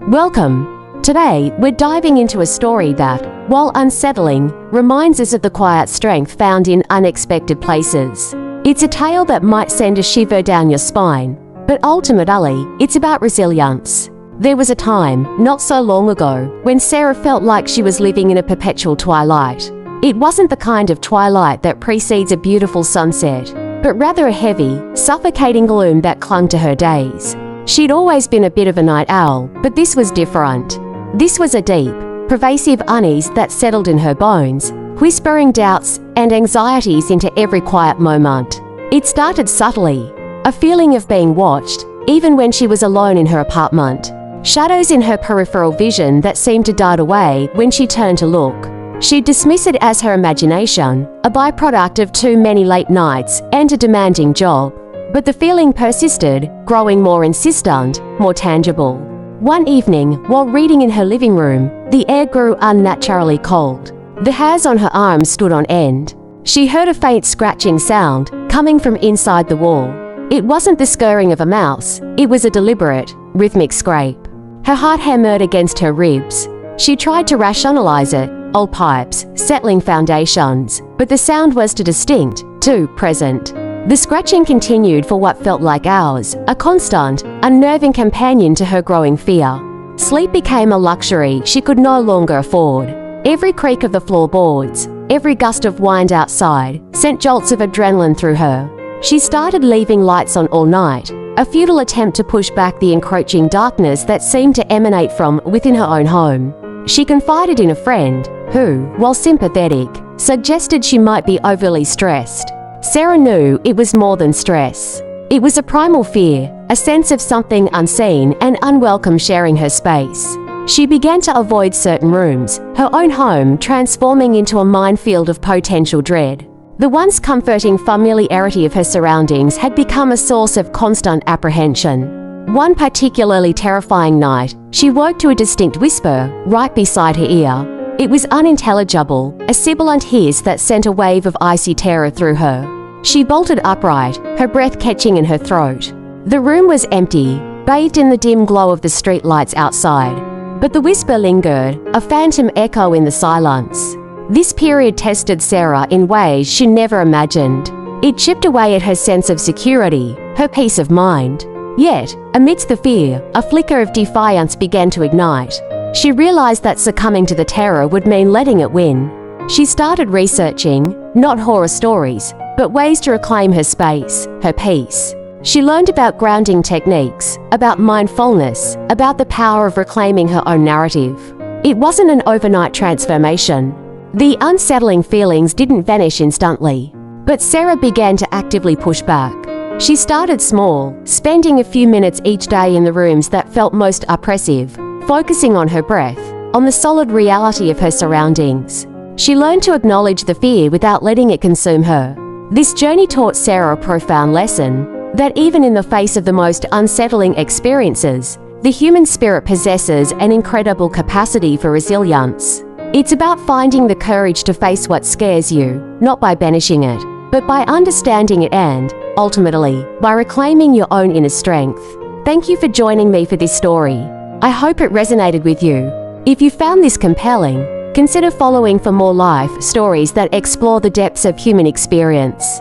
Welcome! Today, we're diving into a story that, while unsettling, reminds us of the quiet strength found in unexpected places. It's a tale that might send a shiver down your spine, but ultimately, it's about resilience. There was a time, not so long ago, when Sarah felt like she was living in a perpetual twilight. It wasn't the kind of twilight that precedes a beautiful sunset, but rather a heavy, suffocating gloom that clung to her days. She'd always been a bit of a night owl, but this was different. This was a deep, pervasive unease that settled in her bones, whispering doubts and anxieties into every quiet moment. It started subtly, a feeling of being watched, even when she was alone in her apartment. Shadows in her peripheral vision that seemed to dart away when she turned to look. She'd dismiss it as her imagination, a byproduct of too many late nights and a demanding job. But the feeling persisted, growing more insistent, more tangible. One evening, while reading in her living room, the air grew unnaturally cold. The hairs on her arms stood on end. She heard a faint scratching sound, coming from inside the wall. It wasn't the scurrying of a mouse, it was a deliberate, rhythmic scrape. Her heart hammered against her ribs. She tried to rationalize it, old pipes, settling foundations, but the sound was too distinct, too present. The scratching continued for what felt like hours, a constant, unnerving companion to her growing fear. Sleep became a luxury she could no longer afford. Every creak of the floorboards, every gust of wind outside, sent jolts of adrenaline through her. She started leaving lights on all night, a futile attempt to push back the encroaching darkness that seemed to emanate from within her own home. She confided in a friend, who, while sympathetic, suggested she might be overly stressed. Sarah knew it was more than stress. It was a primal fear, a sense of something unseen and unwelcome sharing her space. She began to avoid certain rooms, her own home transforming into a minefield of potential dread. The once comforting familiarity of her surroundings had become a source of constant apprehension. One particularly terrifying night, she woke to a distinct whisper right beside her ear. It was unintelligible, a sibilant hiss that sent a wave of icy terror through her. She bolted upright, her breath catching in her throat. The room was empty, bathed in the dim glow of the streetlights outside. But the whisper lingered, a phantom echo in the silence. This period tested Sarah in ways she never imagined. It chipped away at her sense of security, her peace of mind. Yet, amidst the fear, a flicker of defiance began to ignite. She realized that succumbing to the terror would mean letting it win. She started researching, not horror stories, but ways to reclaim her space, her peace. She learned about grounding techniques, about mindfulness, about the power of reclaiming her own narrative. It wasn't an overnight transformation. The unsettling feelings didn't vanish instantly, but Sarah began to actively push back. She started small, spending a few minutes each day in the rooms that felt most oppressive, focusing on her breath, on the solid reality of her surroundings. She learned to acknowledge the fear without letting it consume her. This journey taught Sarah a profound lesson, that even in the face of the most unsettling experiences, the human spirit possesses an incredible capacity for resilience. It's about finding the courage to face what scares you, not by banishing it, but by understanding it and, ultimately, by reclaiming your own inner strength. Thank you for joining me for this story. I hope it resonated with you. If you found this compelling, consider following for more life stories that explore the depths of human experience.